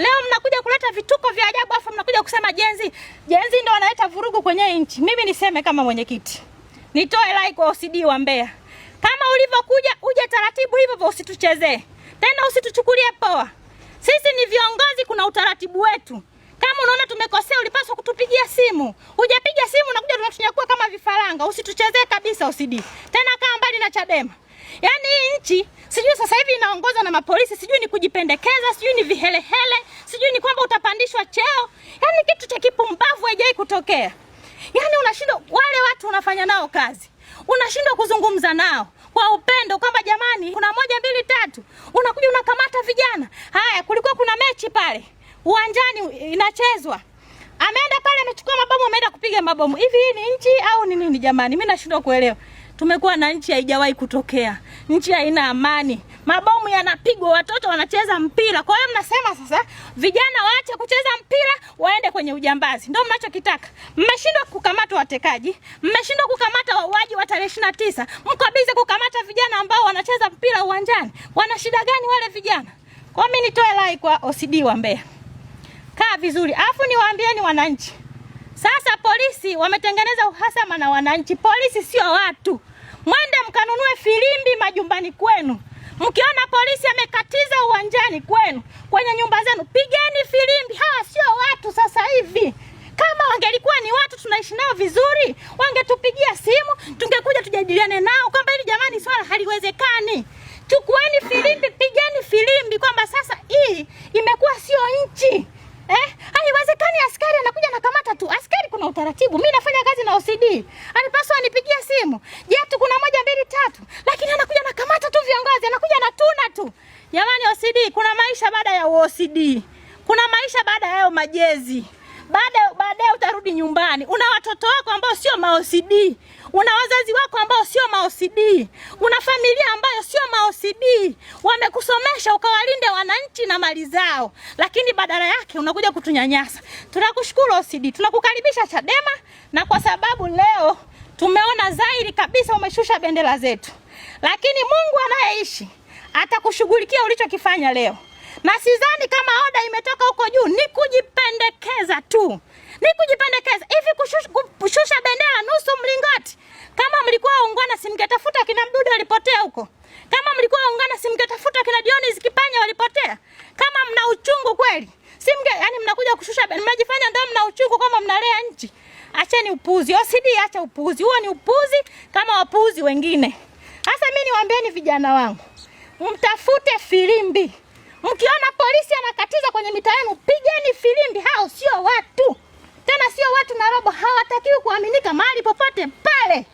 Leo mnakuja kuleta vituko vya ajabu afu mnakuja kusema jenzi. Jenzi ndio wanaleta vurugu kwenye nchi. Mimi niseme kama mwenyekiti, nitoe rai kwa OCD wa Mbeya. Kama ulivyokuja uje taratibu hivyo, usituchezee. Tena usituchukulie poa. Sisi ni viongozi, kuna utaratibu wetu. Kama unaona tumekosea ulipaswa kutupigia simu. Hujapiga simu unakuja tunatunyakua kama vifaranga. Usituchezee kabisa OCD. Tena kaa mbali na Chadema. Yaani hii nchi sijui sasa hivi inaongozwa na mapolisi, sijui ni kujipendekeza, sijui ni vihelehele, sijui ni kwamba utapandishwa cheo. Yaani kitu cha kipumbavu haijai kutokea. Yaani unashindwa, wale watu unafanya nao kazi, unashindwa kuzungumza nao kwa upendo kwamba jamani kuna 1 2 3. Unakuja unakamata vijana. Haya, kulikuwa kuna mechi pale uwanjani inachezwa. Ameenda pale amechukua mabomu, ameenda kupiga mabomu. Hivi hii ni nchi au ni nini jamani? Mimi nashindwa kuelewa. Tumekuwa na nchi haijawahi kutokea. Nchi haina amani. Mabomu yanapigwa, watoto wanacheza mpira. Kwa hiyo mnasema sasa vijana waache kucheza mpira waende kwenye ujambazi. Ndio mnachokitaka. Mmeshindwa kukamata watekaji, mmeshindwa kukamata wauaji wa tarehe 29. Mko busy kukamata vijana ambao wanacheza mpira uwanjani. Wana shida gani wale vijana? Kwa mimi nitoe rai kwa OCD wa Mbeya. Kaa vizuri. Afu niwaambieni wananchi. Sasa polisi wametengeneza uhasama na wananchi. Polisi sio watu. Mwende mkanunue filimbi majumbani kwenu. Mkiona polisi amekatiza uwanjani kwenu, kwenye nyumba zenu, pigeni filimbi. Hawa sio watu sasa hivi. Kama wangelikuwa ni watu tunaishi nao vizuri, wangetupigia simu, tungekuja tujadiliane nao kwamba hili jamani swala haliwezekani. Chukueni filimbi, pigeni filimbi kwamba sasa hii imekuwa sio nchi. Haiwezekani askari anakuja na kamata tu. Askari kuna utaratibu. Mimi nafanya kazi na OCD. Alipaswa anipigie simu. Jetu kuna 1 2 3. Lakini anakuja na kamata tu viongozi, anakuja na tuna tu. Jamani OCD, kuna maisha baada ya OCD. Kuna maisha baada ya hayo majezi. Baadaye utarudi nyumbani. Una watoto wako ambao sio ma-OCD. Una wazazi wako ambao sio ma-OCD. Una familia ambayo sio ma-OCD. Wamekusomesha ukawalinde wananchi na mali zao. Lakini badala yake unakuja kutunyanyasa. Tunakushukuru OCD. Tunakukaribisha Chadema, na kwa sababu leo tumeona dhahiri kabisa umeshusha bendera zetu. Lakini Mungu anayeishi atakushughulikia ulichokifanya leo. Na sidhani kama oda imetoka huko juu, ni kujipendekeza tu. Ni kujipendekeza. Hivi kushusha bendera nusu mlingoti. Kama mlikuwa ungana simngetafuta kina Mdudu walipotea huko. Kama mlikuwa ungana simngetafuta kina Dionis Kipanya walipotea. Kama mna uchungu kweli, yani mnakuja kushusha bendera, mnajifanya ndio mna uchungu kama mnalea nchi. Acheni upuzi. OCD acha upuzi. Huo ni upuzi kama wapuzi wengine. Sasa mimi niwaambieni vijana wangu, mtafute filimbi. Mkiona polisi anakatiza kwenye mitaa yenu, pigeni filimbi. Hao sio watu. Tena sio watu na robo, hawatakiwi kuaminika mahali popote pale.